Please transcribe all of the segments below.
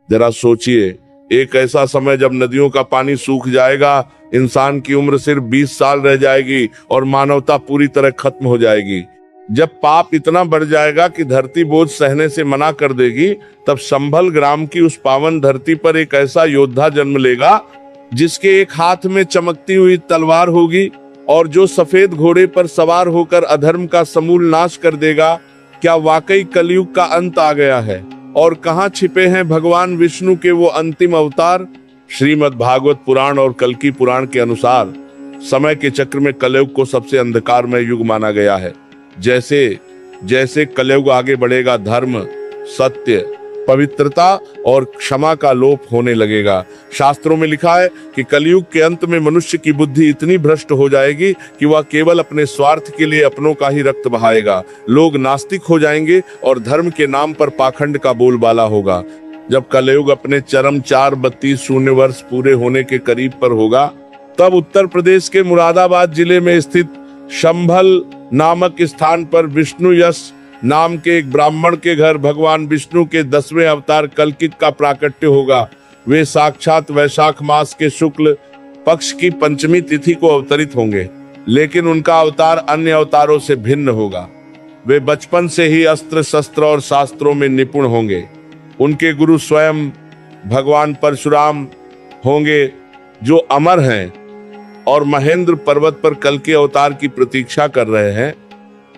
जरा सोचिए, एक ऐसा समय जब नदियों का पानी सूख जाएगा, इंसान की उम्र सिर्फ 20 साल रह जाएगी और मानवता पूरी तरह खत्म हो जाएगी। जब पाप इतना बढ़ जाएगा कि धरती बोझ सहने से मना कर देगी, तब संभल ग्राम की उस पावन धरती पर एक ऐसा योद्धा जन्म लेगा जिसके एक हाथ में चमकती हुई तलवार होगी और जो सफेद घोड़े पर सवार होकर अधर्म का समूल नाश कर देगा। क्या वाकई कलयुग का अंत आ गया है? और कहाँ छिपे हैं भगवान विष्णु के वो अंतिम अवतार? श्रीमद् भागवत पुराण और कल्की पुराण के अनुसार समय के चक्र में कलयुग को सबसे अंधकारमय युग माना गया है। जैसे जैसे कलयुग आगे बढ़ेगा, धर्म, सत्य, पवित्रता और क्षमा का लोप होने लगेगा। शास्त्रों में लिखा है कि कलयुग के अंत में मनुष्य की बुद्धि इतनी भ्रष्ट हो जाएगी कि वह केवल अपने स्वार्थ के लिए अपनों का ही रक्त बहाएगा। लोग नास्तिक हो जाएंगे और धर्म के नाम पर पाखंड का बोलबाला होगा। जब कलयुग अपने चरम 432 वर्ष पूरे होने के करीब पर होगा, तब उत्तर प्रदेश के मुरादाबाद जिले में स्थित संभल नामक स्थान पर विष्णु यश नाम के एक ब्राह्मण के घर भगवान विष्णु के 10वें अवतार कल्कित का प्राकट्य होगा। वे साक्षात वैशाख मास के शुक्ल पक्ष की पंचमी तिथि को अवतरित होंगे, लेकिन उनका अवतार अन्य अवतारों से भिन्न होगा। वे बचपन से ही अस्त्र शस्त्र और शास्त्रों में निपुण होंगे। उनके गुरु स्वयं भगवान परशुराम होंगे, जो अमर हैं और महेंद्र पर्वत पर कल्कि अवतार की प्रतीक्षा कर रहे हैं।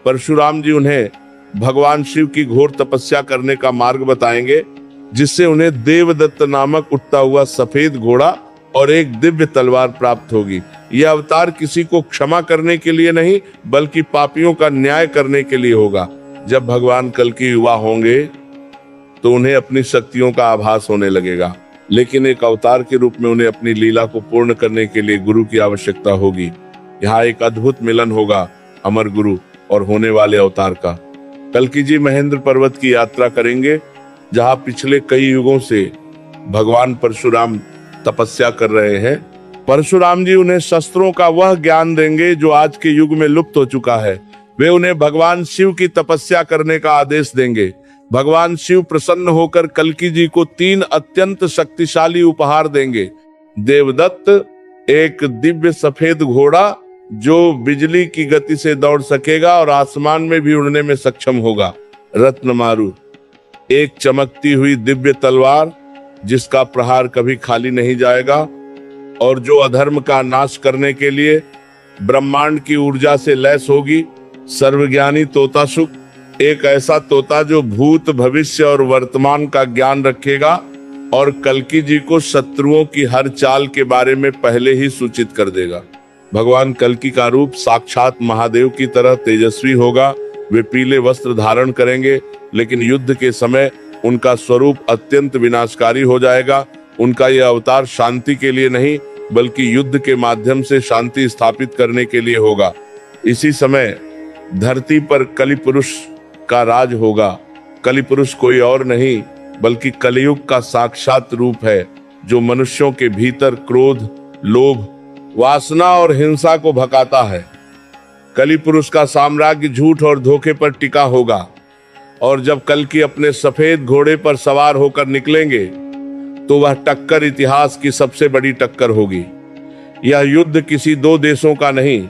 परशुराम जी उन्हें भगवान शिव की घोर तपस्या करने का मार्ग बताएंगे, जिससे उन्हें देवदत्त नामक उड़ता हुआ सफेद घोड़ा और एक दिव्य तलवार प्राप्त होगी। यह अवतार किसी को क्षमा करने के लिए नहीं, बल्कि पापियों का न्याय करने के लिए होगा। जब भगवान कल्कि युवा होंगे तो उन्हें अपनी शक्तियों का आभास होने लगेगा, लेकिन एक अवतार के रूप में उन्हें अपनी लीला को पूर्ण करने के लिए गुरु की आवश्यकता होगी। यहाँ एक अद्भुत मिलन होगा अमर गुरु और होने वाले अवतार का। कल्कि जी महेंद्र पर्वत की यात्रा करेंगे, जहाँ पिछले कई युगों से भगवान परशुराम तपस्या कर रहे हैं। परशुराम जी उन्हें शस्त्रों का वह ज्ञान देंगे जो आज के युग में लुप्त हो चुका है। वे उन्हें भगवान शिव की तपस्या करने का आदेश देंगे। भगवान शिव प्रसन्न होकर कल्कि जी को 3 अत्यंत शक्तिशाली उपहार देंगे। देवदत्त, एक दिव्य सफेद घोड़ा जो बिजली की गति से दौड़ सकेगा और आसमान में भी उड़ने में सक्षम होगा। रत्नमारु, एक चमकती हुई दिव्य तलवार जिसका प्रहार कभी खाली नहीं जाएगा और जो अधर्म का नाश करने के लिए ब्रह्मांड की ऊर्जा से लैस होगी। सर्वज्ञानी तोता सुख, एक ऐसा तोता जो भूत, भविष्य और वर्तमान का ज्ञान रखेगा और कल्कि जी को शत्रुओं की हर चाल के बारे में पहले ही सूचित कर देगा। भगवान कल्कि का रूप साक्षात महादेव की तरह तेजस्वी होगा। वे पीले वस्त्र धारण करेंगे, लेकिन युद्ध के समय उनका स्वरूप अत्यंत विनाशकारी हो जाएगा। उनका यह अवतार शांति के लिए नहीं, बल्कि युद्ध के माध्यम से शांति स्थापित करने के लिए होगा। इसी समय धरती पर कलि पुरुष का राज होगा। कलि पुरुष कोई और नहीं, बल्कि कलयुग का साक्षात रूप है, जो मनुष्यों के भीतर क्रोध, लोभ, वासना और हिंसा को भगाता है। कलि पुरुष का साम्राज्य झूठ और धोखे पर टिका होगा, और जब कल्कि अपने सफेद घोड़े पर सवार होकर निकलेंगे तो वह टक्कर इतिहास की सबसे बड़ी टक्कर होगी। यह युद्ध किसी 2 देशों का नहीं,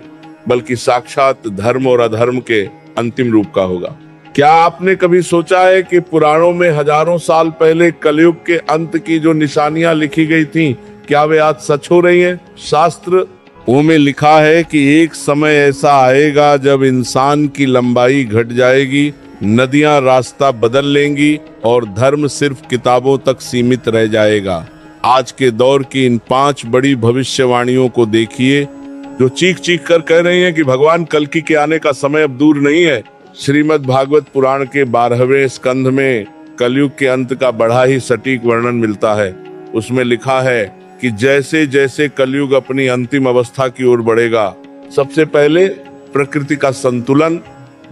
बल्कि साक्षात धर्म और अधर्म के अंतिम रूप का होगा। क्या आपने कभी सोचा है कि पुराणों में हजारों साल पहले कलयुग के अंत की जो निशानियां लिखी गई थीं, क्या वे आज सच हो रही हैं? शास्त्रों में लिखा है कि एक समय ऐसा आएगा जब इंसान की लंबाई घट जाएगी, नदियां रास्ता बदल लेंगी और धर्म सिर्फ किताबों तक सीमित रह जाएगा। आज के दौर की इन 5 बड़ी भविष्यवाणियों को देखिए, जो चीख चीख कर कह रही हैं कि भगवान कल्कि के आने का समय अब दूर नहीं है। श्रीमद् भागवत पुराण के 12वें स्कंध में कलयुग के अंत का बड़ा ही सटीक वर्णन मिलता है। उसमें लिखा है कि जैसे जैसे कलयुग अपनी अंतिम अवस्था की ओर बढ़ेगा, सबसे पहले प्रकृति का संतुलन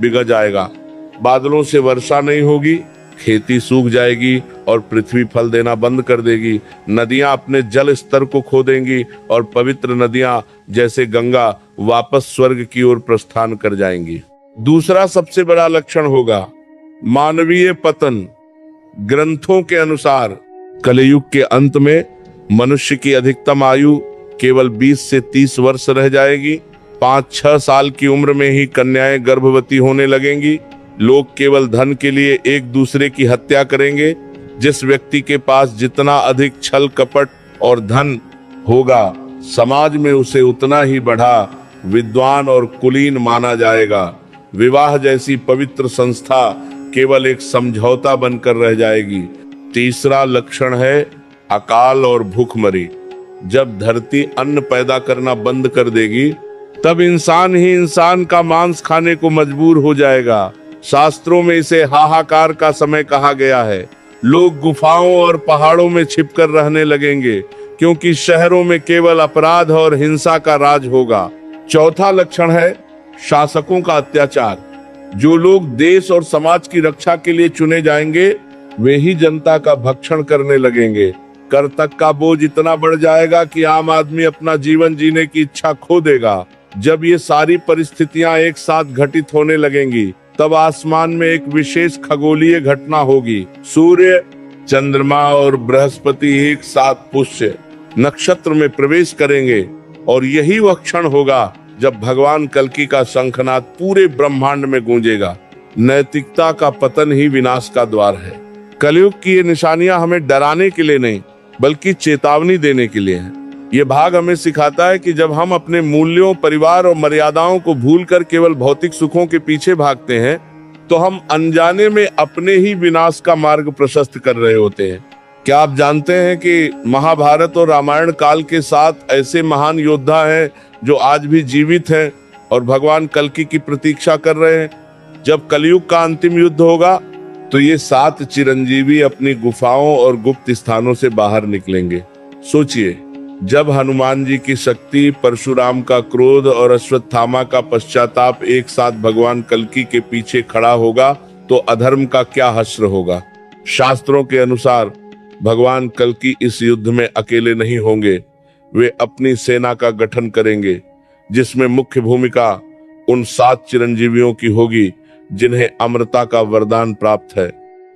बिगड़ जाएगा। बादलों से वर्षा नहीं होगी, खेती सूख जाएगी और पृथ्वी फल देना बंद कर देगी। नदियां अपने जल स्तर को खो देंगी और पवित्र नदियां जैसे गंगा वापस स्वर्ग की ओर प्रस्थान कर जाएंगी। दूसरा सबसे बड़ा लक्षण होगा मानवीय पतन। ग्रंथों के अनुसार कलयुग के अंत में मनुष्य की अधिकतम आयु केवल 20 से 30 वर्ष रह जाएगी। 5-6 साल की उम्र में ही कन्याएं गर्भवती होने लगेंगी। लोग केवल धन के लिए एक दूसरे की हत्या करेंगे। जिस व्यक्ति के पास जितना अधिक छल कपट और धन होगा, समाज में उसे उतना ही बड़ा विद्वान और कुलीन माना जाएगा। विवाह जैसी पवित्र संस्था केवल एक समझौता बनकर रह जाएगी। तीसरा लक्षण है अकाल और भूखमरी। जब धरती अन्न पैदा करना बंद कर देगी, तब इंसान ही इंसान का मांस खाने को मजबूर हो जाएगा। शास्त्रों में इसे हाहाकार का समय कहा गया है। लोग गुफाओं और पहाड़ों में छिपकर रहने लगेंगे, क्योंकि शहरों में केवल अपराध और हिंसा का राज होगा। चौथा लक्षण है शासकों का अत्याचार। जो लोग देश और समाज की रक्षा के लिए चुने जाएंगे, वे ही जनता का भक्षण करने लगेंगे। कर तक का बोझ इतना बढ़ जाएगा कि आम आदमी अपना जीवन जीने की इच्छा खो देगा। जब ये सारी परिस्थितियां एक साथ घटित होने लगेंगी, तब आसमान में एक विशेष खगोलीय घटना होगी। सूर्य, चंद्रमा और बृहस्पति एक साथ पुष्य नक्षत्र में प्रवेश करेंगे, और यही वह क्षण होगा जब भगवान कल्कि का शंखनाद पूरे ब्रह्मांड में गूंजेगा। नैतिकता का पतन ही विनाश का द्वार है। कलयुग की ये निशानियां हमें डराने के लिए नहीं, बल्कि चेतावनी देने के लिए हैं। ये भाग हमें सिखाता है कि जब हम अपने मूल्यों, परिवार और मर्यादाओं को भूलकर केवल भौतिक सुखों के पीछे भागते हैं, तो हम अनजाने में अपने ही विनाश का मार्ग प्रशस्त कर रहे होते हैं। क्या आप जानते हैं कि महाभारत और रामायण काल के साथ ऐसे महान योद्धा हैं जो आज भी जीवित हैं और भगवान कल्कि की प्रतीक्षा कर रहे हैं? जब कलयुग का अंतिम युद्ध होगा, तो ये 7 चिरंजीवी अपनी गुफाओं और गुप्त स्थानों से बाहर निकलेंगे। सोचिए, जब हनुमान जी की शक्ति, परशुराम का क्रोध और अश्वत्थामा का पश्चाताप एक साथ भगवान कल्कि के पीछे खड़ा होगा, तो अधर्म का क्या हश्र होगा। शास्त्रों के अनुसार भगवान कल्कि इस युद्ध में अकेले नहीं होंगे। वे अपनी सेना का गठन करेंगे, जिसमें मुख्य भूमिका उन 7 चिरंजीवियों की होगी जिन्हें अमरता का वरदान प्राप्त है।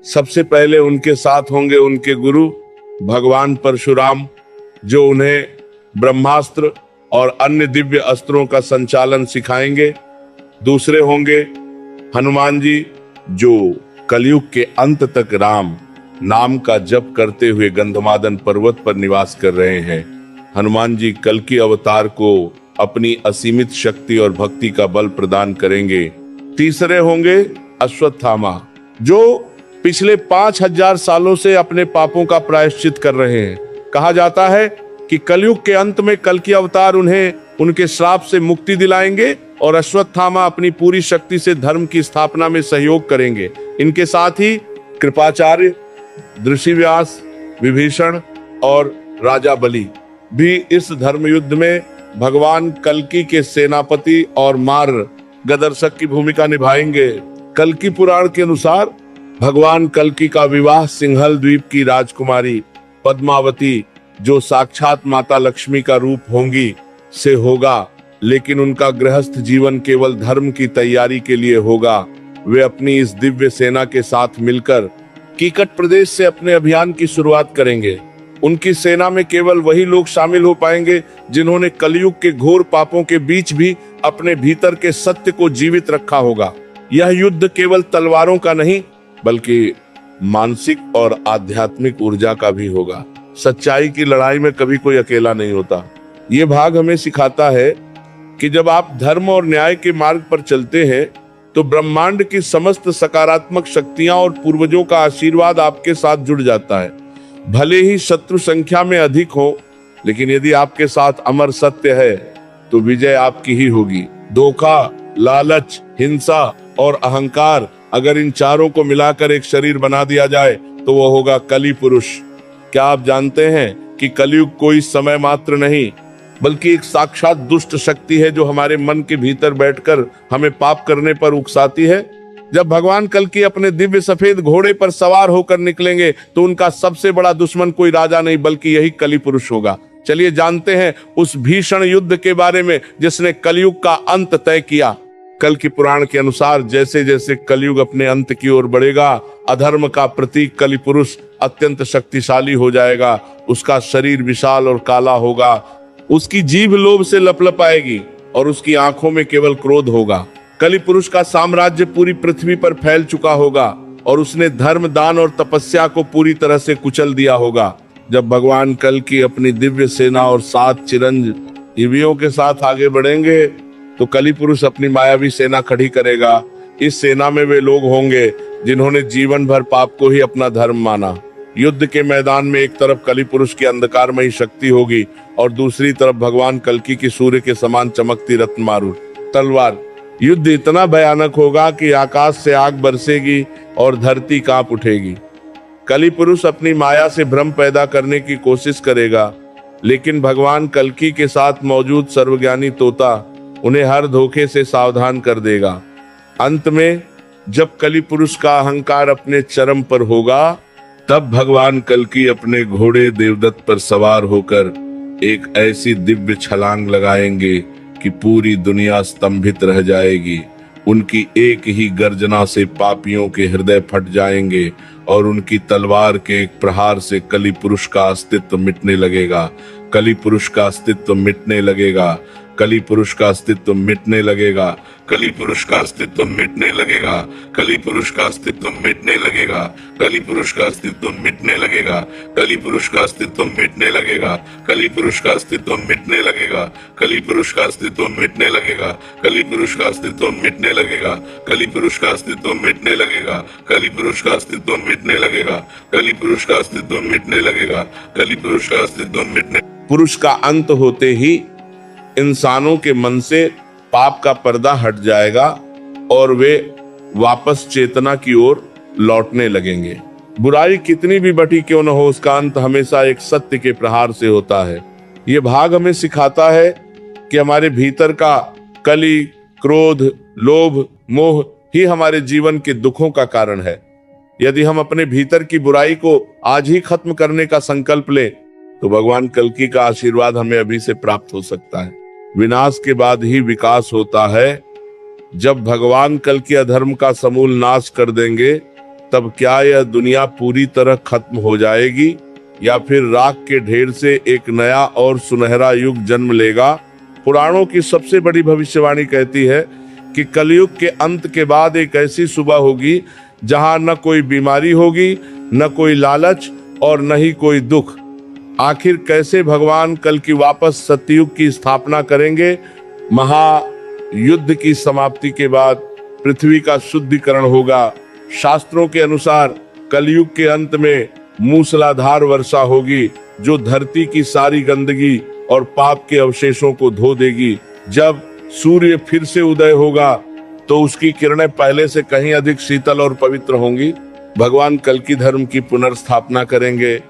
सबसे पहले उनके साथ होंगे उनके गुरु भगवान परशुराम, जो उन्हें ब्रह्मास्त्र और अन्य दिव्य अस्त्रों का संचालन सिखाएंगे। दूसरे होंगे हनुमान जी, जो कलयुग के अंत तक राम नाम का जप करते हुए गंधमादन पर्वत पर निवास कर रहे हैं। हनुमान जी कल्कि अवतार को अपनी असीमित शक्ति और भक्ति का बल प्रदान करेंगे। तीसरे होंगे अश्वत्थामा, जो पिछले 5000 सालों से अपने पापों का प्रायश्चित कर रहे हैं। कहा जाता है कि कलयुग के अंत में कल्कि अवतार उन्हें उनके श्राप से मुक्ति दिलाएंगे और अश्वत्थामा अपनी पूरी शक्ति से धर्म की स्थापना में सहयोग करेंगे। इनके साथ ही कृपाचार्य, ऋषिव्यास, विभीषण और राजा बलि भी इस धर्म युद्ध में भगवान कल्कि के सेनापति और मार्गदर्शक की भूमिका निभाएंगे। कल्कि पुराण के अनुसार भगवान कल्कि का विवाह सिंहल द्वीप की राजकुमारी पद्मावती, जो साक्षात माता लक्ष्मी का रूप होंगी, से होगा, लेकिन उनका गृहस्थ जीवन केवल धर्म की तैयारी के लिए होगा। वे अपनी इस दिव्य सेना के साथ मिलकर कीकट प्रदेश से अपने अभियान की शुरुआत करेंगे। उनकी सेना में केवल वही लोग शामिल हो पाएंगे जिन्होंने कलयुग के घोर पापों के बीच भी अपने भीतर के सत्य को जीवित रखा होगा। यह युद्ध केवल तलवारों का नहीं, बल्कि मानसिक और आध्यात्मिक ऊर्जा का भी होगा। सच्चाई की लड़ाई में कभी कोई अकेला नहीं होता। ये भाग हमें सिखाता है कि जब आप धर्म और न्याय के मार्ग पर चलते हैं, तो ब्रह्मांड की समस्त सकारात्मक शक्तियां और पूर्वजों का आशीर्वाद आपके साथ जुड़ जाता है। भले ही शत्रु संख्या में अधिक हो, लेकिन यदि आपके साथ अमर सत्य है, तो विजय आपकी ही होगी। धोखा, लालच, हिंसा और अहंकार, अगर इन चारों को मिलाकर एक शरीर बना दिया जाए, तो वह होगा कली पुरुष। क्या आप जानते हैं कि कलयुग कोई समय मात्र नहीं, बल्कि एक साक्षात दुष्ट शक्ति है, जो हमारे मन के भीतर बैठकर हमें पाप करने पर उकसाती है। जब भगवान कल्कि अपने दिव्य सफेद घोड़े पर सवार होकर निकलेंगे, तो उनका सबसे बड़ा दुश्मन कोई राजा नहीं, बल्कि यही कली पुरुष होगा। चलिए जानते हैं उस भीषण युद्ध के बारे में जिसने कलयुग का अंत तय किया। कल की पुराण के अनुसार जैसे जैसे कलयुग अपने अंत की ओर बढ़ेगा, अधर्म का प्रतीक कलि पुरुष अत्यंत शक्तिशाली हो जाएगा। उसका शरीर विशाल और काला होगा, उसकी जीभ लोभ से लपलपाएगी और उसकी आंखों में केवल क्रोध होगा। कलि पुरुष का साम्राज्य पूरी पृथ्वी पर फैल चुका होगा और उसने धर्म, दान और तपस्या को पूरी तरह से कुचल दिया होगा। जब भगवान कल की अपनी दिव्य सेना और 7 चिरंजीवियों के साथ आगे बढ़ेंगे तो कलि पुरुष अपनी मायावी सेना खड़ी करेगा। इस सेना में वे लोग होंगे जिन्होंने जीवन भर पाप को ही अपना धर्म माना। युद्ध के मैदान में एक तरफ कलि पुरुष की अंधकारमयी शक्ति होगी और दूसरी तरफ भगवान कल्कि की सूर्य के समान चमकती रत्नमारुर तलवार। युद्ध इतना भयानक होगा कि आकाश से आग बरसेगी और धरती कांप उठेगी। कलि पुरुष अपनी माया से भ्रम पैदा करने की कोशिश करेगा, लेकिन भगवान कल्कि के साथ मौजूद सर्वज्ञानी तोता उन्हें हर धोखे से सावधान कर देगा। अंत में जब कलि पुरुष का अहंकार अपने चरम पर होगा, तब भगवान कल्कि अपने घोड़े देवदत्त पर सवार होकर एक ऐसी दिव्य छलांग लगाएंगे कि पूरी दुनिया स्तंभित रह जाएगी। उनकी एक ही गर्जना से पापियों के हृदय फट जाएंगे और उनकी तलवार के एक प्रहार से कलि पुरुष का अस्तित्व मिटने लगेगा। कलि पुरुष का अस्तित्व मिटने लगेगा। कलि पुरुष का अस्तित्व मिटने लगेगा। कलि पुरुष का अस्तित्व मिटने लगेगा। कलि पुरुष का अस्तित्व मिटने लगेगा। कलि पुरुष का अस्तित्व मिटने लगेगा। कलि पुरुष का अस्तित्व मिटने लगेगा। कलि पुरुष का अस्तित्व मिटने लगेगा। कलि पुरुष का अस्तित्व मिटने लगेगा। कलि पुरुष का अस्तित्व मिटने लगेगा। कलि पुरुष का अस्तित्व मिटने लगेगा। कलि पुरुष का अस्तित्व मिटने लगेगा। कलि पुरुष का अस्तित्व मिटने लगेगा। कलि पुरुष का अस्तित्व मिटने। पुरुष का अंत होते ही इंसानों के मन से पाप का पर्दा हट जाएगा और वे वापस चेतना की ओर लौटने लगेंगे। बुराई कितनी भी बटी क्यों न हो, उसका अंत हमेशा एक सत्य के प्रहार से होता है। ये भाग हमें सिखाता है कि हमारे भीतर का कलि, क्रोध, लोभ, मोह ही हमारे जीवन के दुखों का कारण है। यदि हम अपने भीतर की बुराई को आज ही खत्म करने का संकल्प लें तो भगवान कल्कि का आशीर्वाद हमें अभी से प्राप्त हो सकता है। विनाश के बाद ही विकास होता है। जब भगवान कल्कि अधर्म का समूल नाश कर देंगे, तब क्या यह दुनिया पूरी तरह खत्म हो जाएगी या फिर राख के ढेर से एक नया और सुनहरा युग जन्म लेगा? पुराणों की सबसे बड़ी भविष्यवाणी कहती है कि कलयुग के अंत के बाद एक ऐसी सुबह होगी जहां न कोई बीमारी होगी, न कोई लालच और न ही कोई दुख। आखिर कैसे भगवान कल्कि वापस सत्ययुग की स्थापना करेंगे? महायुद्ध की समाप्ति के बाद पृथ्वी का शुद्धिकरण होगा। शास्त्रों के अनुसार कलयुग के अंत में मूसलाधार वर्षा होगी जो धरती की सारी गंदगी और पाप के अवशेषों को धो देगी। जब सूर्य फिर से उदय होगा तो उसकी किरणें पहले से कहीं अधिक शीतल और पवित्र होंगी। भगवान कल्कि धर्म की पुनर्स्थापना करेंगे।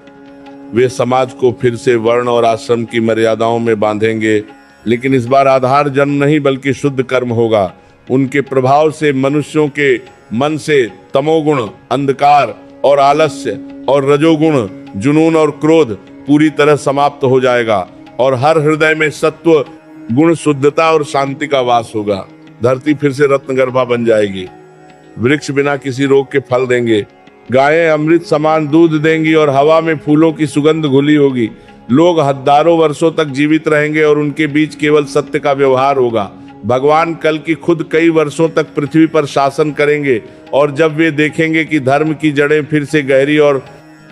वे समाज को फिर से वर्ण और आश्रम की मर्यादाओं में बांधेंगे, लेकिन इस बार आधार जन्म नहीं बल्कि शुद्ध कर्म होगा। उनके प्रभाव से मनुष्यों के मन से तमोगुण, अंधकार और आलस्य और रजोगुण, जुनून और क्रोध पूरी तरह समाप्त हो जाएगा और हर हृदय में सत्व गुण, शुद्धता और शांति का वास होगा। धरती फिर से रत्नगर्भा बन जाएगी। वृक्ष बिना किसी रोग के फल देंगे। गायें अमृत समान दूध देंगी और हवा में फूलों की सुगंध घुली होगी। लोग हजारों वर्षों तक जीवित रहेंगे और उनके बीच केवल सत्य का व्यवहार होगा। भगवान कल्कि खुद कई वर्षों तक पृथ्वी पर शासन करेंगे और जब वे देखेंगे कि धर्म की जड़ें फिर से गहरी और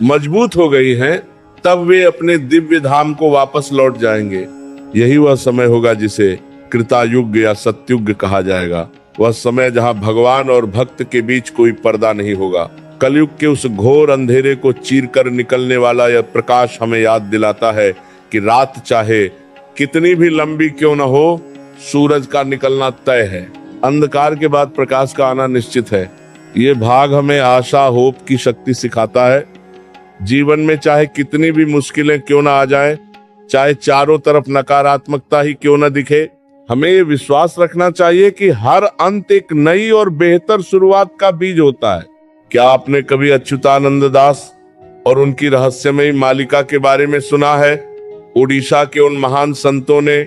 मजबूत हो गई हैं, तब वे अपने दिव्य धाम को वापस लौट जाएंगे। यही वह समय होगा जिसे कृतायुग या सत्युग कहा जाएगा। वह समय जहां भगवान और भक्त के बीच कोई पर्दा नहीं होगा। कलयुग के उस घोर अंधेरे को चीरकर निकलने वाला यह प्रकाश हमें याद दिलाता है कि रात चाहे कितनी भी लंबी क्यों न हो, सूरज का निकलना तय है। अंधकार के बाद प्रकाश का आना निश्चित है। ये भाग हमें आशा, होप की शक्ति सिखाता है। जीवन में चाहे कितनी भी मुश्किलें क्यों ना आ जाएं, चाहे चारों तरफ नकारात्मकता ही क्यों न दिखे, हमें ये विश्वास रखना चाहिए कि हर अंत एक नई और बेहतर शुरुआत का बीज होता है। क्या आपने कभी अच्युतानंद दास और उनकी रहस्यमयी मालिका के बारे में सुना है? ओडिशा के उन महान संतों ने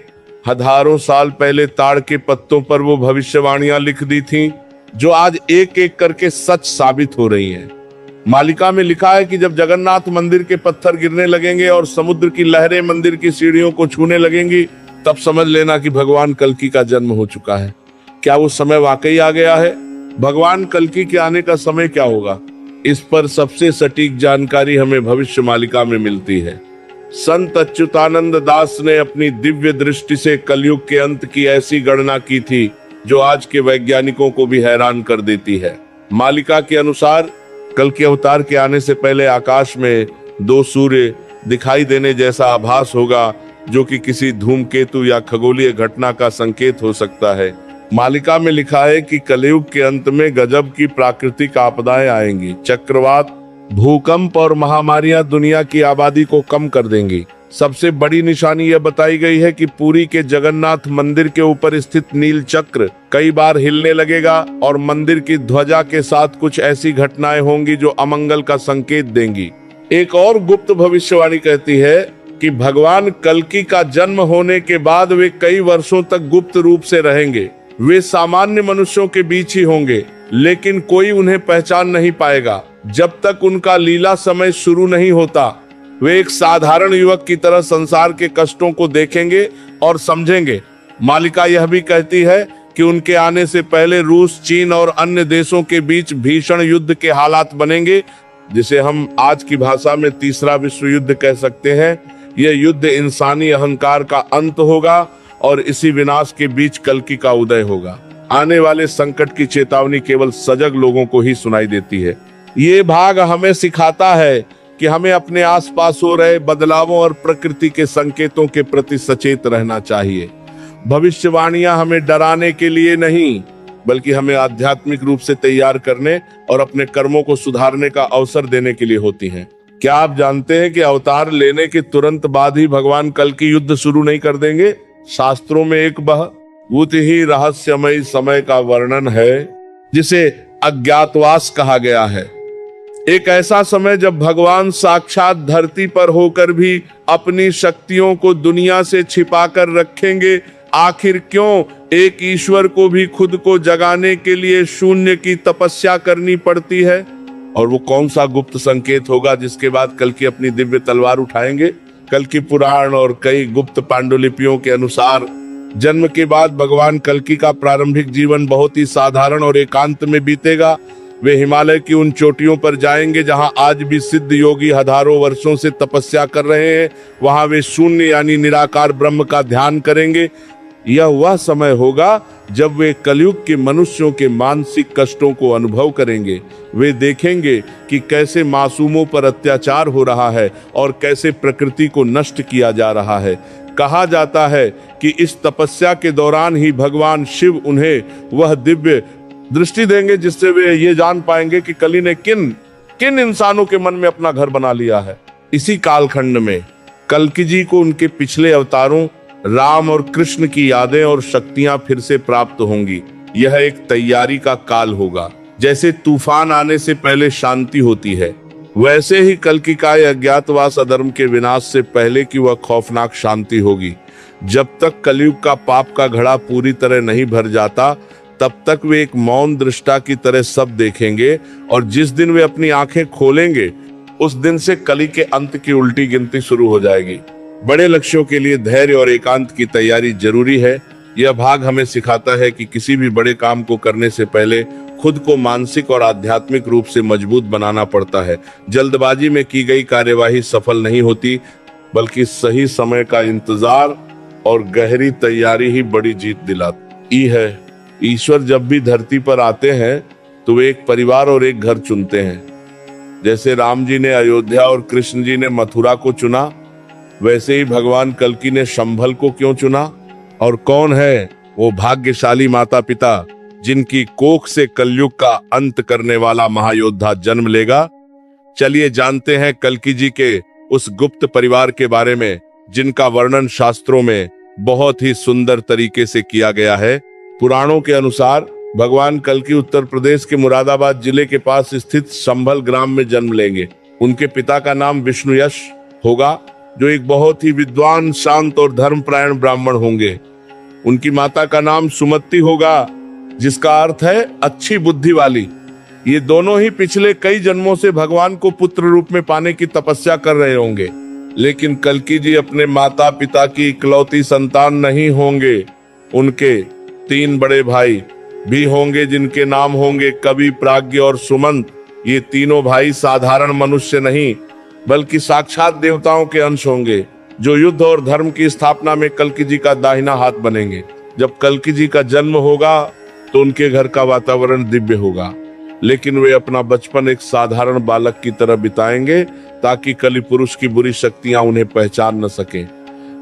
हजारों साल पहले ताड़ के पत्तों पर वो भविष्यवाणियां लिख दी थीं, जो आज एक एक करके सच साबित हो रही हैं। मालिका में लिखा है कि जब जगन्नाथ मंदिर के पत्थर गिरने लगेंगे और समुद्र की लहरें मंदिर की सीढ़ियों को छूने लगेंगी, तब समझ लेना कि भगवान कल्कि का जन्म हो चुका है। क्या वो समय वाकई आ गया है? भगवान कल्कि के आने का समय क्या होगा, इस पर सबसे सटीक जानकारी हमें भविष्य मालिका में मिलती है। संत अच्युतानंद दास ने अपनी दिव्य दृष्टि से कलयुग के अंत की ऐसी गणना की थी, जो आज के वैज्ञानिकों को भी हैरान कर देती है। मालिका के अनुसार कल्कि अवतार के आने से पहले आकाश में 2 सूर्य दिखाई देने जैसा आभास होगा, जो कि किसी धूमकेतु या खगोलीय घटना का संकेत हो सकता है। मालिका में लिखा है कि कलयुग के अंत में गजब की प्राकृतिक आपदाएं आएंगी। चक्रवात, भूकंप और महामारियां दुनिया की आबादी को कम कर देंगी। सबसे बड़ी निशानी यह बताई गई है कि पुरी के जगन्नाथ मंदिर के ऊपर स्थित नील चक्र कई बार हिलने लगेगा और मंदिर की ध्वजा के साथ कुछ ऐसी घटनाएं होंगी जो अमंगल का संकेत देंगी। एक और गुप्त भविष्यवाणी कहती है कि भगवान कल्कि का जन्म होने के बाद वे कई वर्षों तक गुप्त रूप से रहेंगे। वे सामान्य मनुष्यों के बीच ही होंगे, लेकिन कोई उन्हें पहचान नहीं पाएगा जब तक उनका लीला समय शुरू नहीं होता। वे एक साधारण युवक की तरह संसार के कष्टों को देखेंगे और समझेंगे। मालिका यह भी कहती है कि उनके आने से पहले रूस, चीन और अन्य देशों के बीच भीषण युद्ध के हालात बनेंगे, जिसे हम आज की भाषा में तीसरा विश्व युद्ध कह सकते हैं। यह युद्ध इंसानी अहंकार का अंत होगा और इसी विनाश के बीच कल्कि का उदय होगा। आने वाले संकट की चेतावनी केवल सजग लोगों को ही सुनाई देती है। ये भाग हमें सिखाता है कि हमें अपने आसपास हो रहे बदलावों और प्रकृति के संकेतों के प्रति सचेत रहना चाहिए। भविष्यवाणियां हमें डराने के लिए नहीं, बल्कि हमें आध्यात्मिक रूप से तैयार करने और अपने कर्मों को सुधारने का अवसर देने के लिए होती हैं। क्या आप जानते हैं कि अवतार लेने के तुरंत बाद ही भगवान कल्कि युद्ध शुरू नहीं कर देंगे? शास्त्रों में एक बहुत ही रहस्यमय समय का वर्णन है, जिसे अज्ञातवास कहा गया है। एक ऐसा समय जब भगवान साक्षात धरती पर होकर भी अपनी शक्तियों को दुनिया से छिपाकर रखेंगे। आखिर क्यों एक ईश्वर को भी खुद को जगाने के लिए शून्य की तपस्या करनी पड़ती है? और वो कौन सा गुप्त संकेत होगा जिसके बाद कल्कि अपनी दिव्य तलवार उठाएंगे? कल्कि पुराण और कई गुप्त पांडुलिपियों के अनुसार जन्म के बाद भगवान कल्कि का प्रारंभिक जीवन बहुत ही साधारण और एकांत में बीतेगा। वे हिमालय की उन चोटियों पर जाएंगे जहां आज भी सिद्ध योगी हजारों वर्षों से तपस्या कर रहे हैं। वहां वे शून्य यानी निराकार ब्रह्म का ध्यान करेंगे। यह वह समय होगा जब वे कलयुग के मनुष्यों के मानसिक कष्टों को अनुभव करेंगे। वे देखेंगे कि कैसे मासूमों पर अत्याचार हो रहा है और कैसे प्रकृति को नष्ट किया जा रहा है। कहा जाता है कि इस तपस्या के दौरान ही भगवान शिव उन्हें वह दिव्य दृष्टि देंगे जिससे वे ये जान पाएंगे कि कली ने किन इंसानों के मन में अपना घर बना लिया है। इसी कालखंड में कल्कि जी को उनके पिछले अवतारों राम और कृष्ण की यादें और शक्तियां फिर से प्राप्त होंगी। यह एक तैयारी का काल होगा। जैसे तूफान आने से पहले शांति होती है, वैसे ही कल्कि का अज्ञातवास अधर्म के विनाश से पहले की वह खौफनाक शांति होगी। जब तक कलयुग का पाप का घड़ा पूरी तरह नहीं भर जाता, तब तक वे एक मौन दृष्टा की तरह सब देखेंगे, और जिस दिन वे अपनी आंखें खोलेंगे उस दिन से कली के अंत की उल्टी गिनती शुरू हो जाएगी। बड़े लक्ष्यों के लिए धैर्य और एकांत की तैयारी जरूरी है। यह भाग हमें सिखाता है कि किसी भी बड़े काम को करने से पहले खुद को मानसिक और आध्यात्मिक रूप से मजबूत बनाना पड़ता है। जल्दबाजी में की गई कार्यवाही सफल नहीं होती, बल्कि सही समय का इंतजार और गहरी तैयारी ही बड़ी जीत दिलाती है। ईश्वर जब भी धरती पर आते हैं तो वे एक परिवार और एक घर चुनते हैं। जैसे राम जी ने अयोध्या और कृष्ण जी ने मथुरा को चुना, वैसे ही भगवान कल्कि ने शंभल को क्यों चुना? और कौन है वो भाग्यशाली माता पिता जिनकी कोख से कलयुग का अंत करने वाला महायोद्धा जन्म लेगा? चलिए जानते हैं कल्कि जी के उस गुप्त परिवार के बारे में, जिनका वर्णन शास्त्रों में बहुत ही सुंदर तरीके से किया गया है। पुराणों के अनुसार भगवान कल्कि उत्तर प्रदेश के मुरादाबाद जिले के पास स्थित शंभल ग्राम में जन्म लेंगे। उनके पिता का नाम विष्णुयश होगा, जो एक बहुत ही विद्वान, शांत और धर्मपरायण ब्राह्मण होंगे। उनकी माता का नाम सुमति होगा, जिसका अर्थ है अच्छी बुद्धि वाली। ये दोनों ही पिछले कई जन्मों से भगवान को पुत्र रूप में पाने की तपस्या कर रहे होंगे। लेकिन कल्कि जी अपने माता पिता की इकलौती संतान नहीं होंगे। उनके 3 बड़े भाई भी होंगे, जिनके नाम होंगे कवि, प्राज्ञ और सुमंत। ये तीनों भाई साधारण मनुष्य नहीं, बल्कि साक्षात देवताओं के अंश होंगे, जो युद्ध और धर्म की स्थापना में कल्कि जी का दाहिना हाथ बनेंगे। जब कल्कि जी का जन्म होगा तो उनके घर का वातावरण दिव्य होगा, लेकिन वे अपना बचपन एक साधारण बालक की तरह बिताएंगे, ताकि कलि पुरुष की बुरी शक्तियां उन्हें पहचान न सके।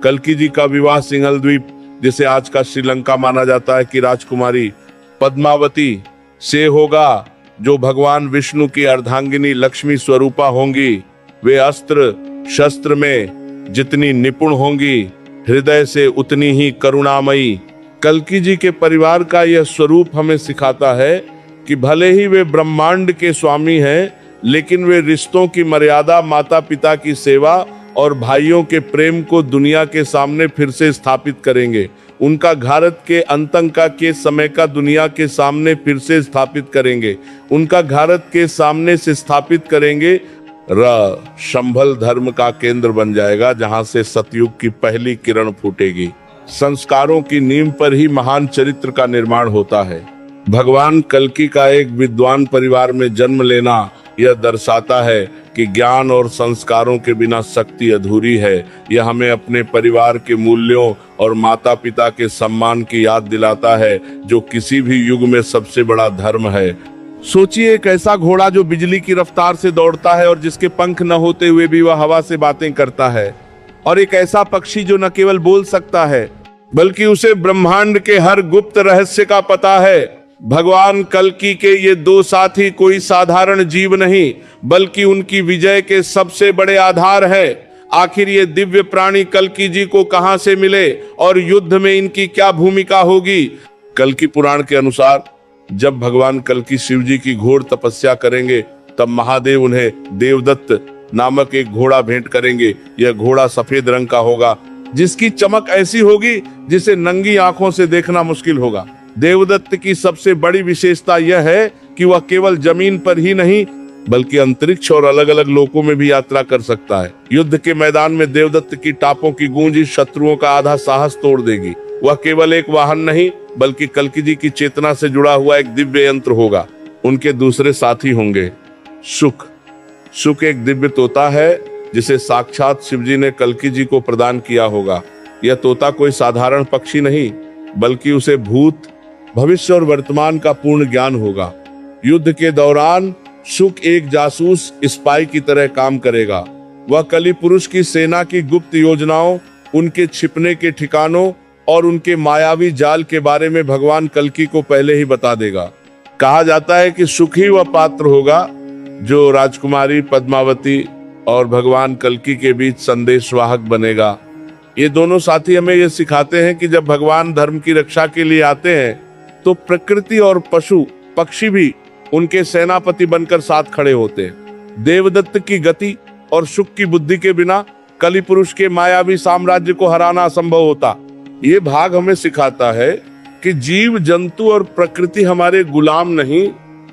कल्कि जी का विवाह सिंहल द्वीप, जिसे आज का श्रीलंका माना जाता है, की राजकुमारी पद्मावती से होगा, जो भगवान विष्णु की अर्धांगिनी लक्ष्मी स्वरूपा होंगी। वे अस्त्र शस्त्र में जितनी निपुण होंगी, हृदय से उतनी ही करुणामयी। कल्कि जी के परिवार का यह स्वरूप हमें सिखाता है कि भले ही वे ब्रह्मांड के स्वामी हैं, लेकिन वे रिश्तों की मर्यादा, माता पिता की सेवा और भाइयों के प्रेम को दुनिया के सामने फिर से स्थापित करेंगे। उनका भारत के अंतंका के समय का दुनिया के सामने फिर से स्थापित करेंगे। उनका भारत के सामने से स्थापित करेंगे। शंभल धर्म का केंद्र बन जाएगा, जहां से सतयुग की पहली किरण फूटेगी। संस्कारों की नींव पर ही महान चरित्र का निर्माण होता है। भगवान कल्कि का एक विद्वान परिवार में जन्म लेना यह दर्शाता है कि ज्ञान और संस्कारों के बिना शक्ति अधूरी है। यह हमें अपने परिवार के मूल्यों और माता पिता के सम्मान की याद दिलाता है, जो किसी भी युग में सबसे बड़ा धर्म है। सोचिए, एक ऐसा घोड़ा जो बिजली की रफ्तार से दौड़ता है और जिसके पंख न होते हुए भी वह हवा से बातें करता है, और एक ऐसा पक्षी जो न केवल बोल सकता है, बल्कि उसे ब्रह्मांड के हर गुप्त रहस्य का पता है। भगवान कल्कि के ये 2 साथी कोई साधारण जीव नहीं, बल्कि उनकी विजय के सबसे बड़े आधार है। आखिर ये दिव्य प्राणी कल्कि जी को कहां से मिले और युद्ध में इनकी क्या भूमिका होगी? कल्कि पुराण के अनुसार जब भगवान कल्कि शिव जी की घोर तपस्या करेंगे, तब महादेव उन्हें देवदत्त नामक एक घोड़ा भेंट करेंगे। यह घोड़ा सफेद रंग का होगा, जिसकी चमक ऐसी होगी जिसे नंगी आंखों से देखना मुश्किल होगा। देवदत्त की सबसे बड़ी विशेषता यह है कि वह केवल जमीन पर ही नहीं, बल्कि अंतरिक्ष और अलग अलग लोकों में भी यात्रा कर सकता है। युद्ध के मैदान में देवदत्त की टापों की गूंज शत्रुओं का आधा साहस तोड़ देगी। वह केवल एक वाहन नहीं, बल्कि कल्कि जी की चेतना से जुड़ा हुआ एक दिव्य यंत्र होगा। उनके दूसरे साथी होंगे शुक। शुक एक दिव्य तोता है, जिसे साक्षात शिव जी ने कल्कि जी को प्रदान किया होगा। यह तोता कोई साधारण पक्षी नहीं, बल्कि उसे भूत, भविष्य और वर्तमान का पूर्ण ज्ञान होगा। युद्ध के दौरान शुक एक जासूस स्पाई की तरह काम करेगा। वह कलि पुरुष की सेना की गुप्त योजनाओं, उनके छिपने के ठिकानों और उनके मायावी जाल के बारे में भगवान कल्कि को पहले ही बता देगा। कहा जाता है कि शुक ही वह पात्र होगा जो राजकुमारी पद्मावती और भगवान कल्कि के बीच संदेशवाहक बनेगा। ये दोनों साथी हमें यह सिखाते हैं कि जब भगवान धर्म की रक्षा के लिए आते हैं, तो प्रकृति और पशु पक्षी भी उनके सेनापति बनकर साथ खड़े होते हैं। देवदत्त की गति और शुक की बुद्धि के बिना कलि पुरुष के मायावी साम्राज्य को हराना असंभव होता। ये भाग हमें सिखाता है कि जीव जंतु और प्रकृति हमारे गुलाम नहीं,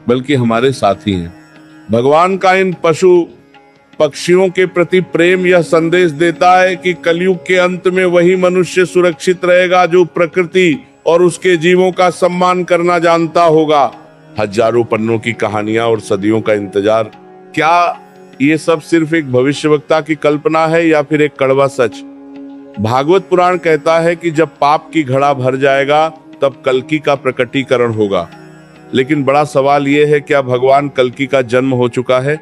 बल्कि हमारे साथी हैं। भगवान का इन पशु पक्षियों के प्रति प्रेम यह संदेश देता है कि कलयुग के अंत में वही मनुष्य सुरक्षित रहेगा जो प्रकृति और उसके जीवों का सम्मान करना जानता होगा। हजारों पन्नों की कहानियां और सदियों का इंतजार, क्या ये सब सिर्फ एक भविष्यवक्ता की कल्पना है या फिर एक कड़वा सच? भागवत पुराण कहता है कि जब पाप की घड़ा भर जाएगा, तब कल्कि का प्रकटीकरण होगा। लेकिन बड़ा सवाल यह है, क्या भगवान कल्कि का जन्म हो चुका है?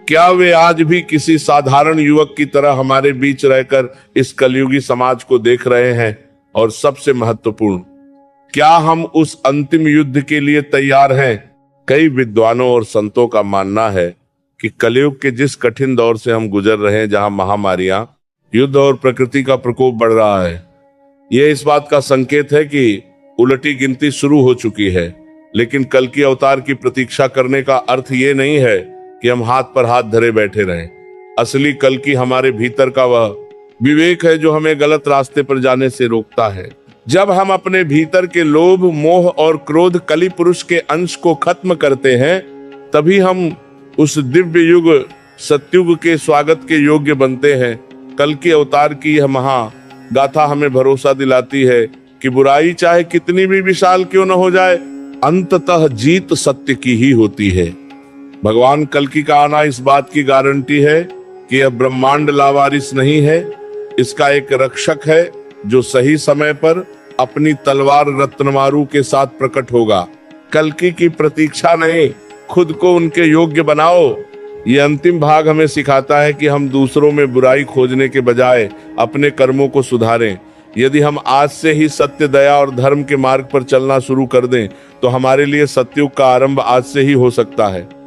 क्या वे आज भी किसी साधारण युवक की तरह हमारे बीच रहकर इस कलयुगी समाज को देख रहे हैं? और सबसे महत्वपूर्ण, क्या हम उस अंतिम युद्ध के लिए तैयार हैं? कई विद्वानों और संतों का मानना है कि कलयुग के जिस कठिन दौर से हम गुजर रहे हैं, जहां महामारियां, युद्ध और प्रकृति का प्रकोप बढ़ रहा है, यह इस बात का संकेत है कि उलटी गिनती शुरू हो चुकी है। लेकिन कल्कि अवतार की प्रतीक्षा करने का अर्थ ये नहीं है कि हम हाथ पर हाथ धरे बैठे रहें। असली कल्कि हमारे भीतर का वह विवेक है जो हमें गलत रास्ते पर जाने से रोकता है। जब हम अपने भीतर के लोभ, मोह और क्रोध कली पुरुष के अंश को खत्म करते हैं, तभी हम उस दिव्य युग सत्युग के स्वागत के योग्य बनते हैं। कल के अवतार की यह महा गाथा हमें भरोसा दिलाती है कि बुराई चाहे कितनी भी विशाल क्यों न हो जाए, अंततः जीत सत्य की ही होती है। भगवान कल्कि का आना इस बात की गारंटी है कि यह ब्रह्मांड लावारिस नहीं है, इसका एक रक्षक है जो सही समय पर अपनी तलवार रत्नमारु के साथ प्रकट होगा। कल्कि की प्रतीक्षा नहीं, खुद को उनके योग्य बनाओ। ये अंतिम भाग हमें सिखाता है कि हम दूसरों में बुराई खोजने के बजाय अपने कर्मों को सुधारें। यदि हम आज से ही सत्य, दया और धर्म के मार्ग पर चलना शुरू कर दें, तो हमारे लिए सत्युग का आरंभ आज से ही हो सकता है।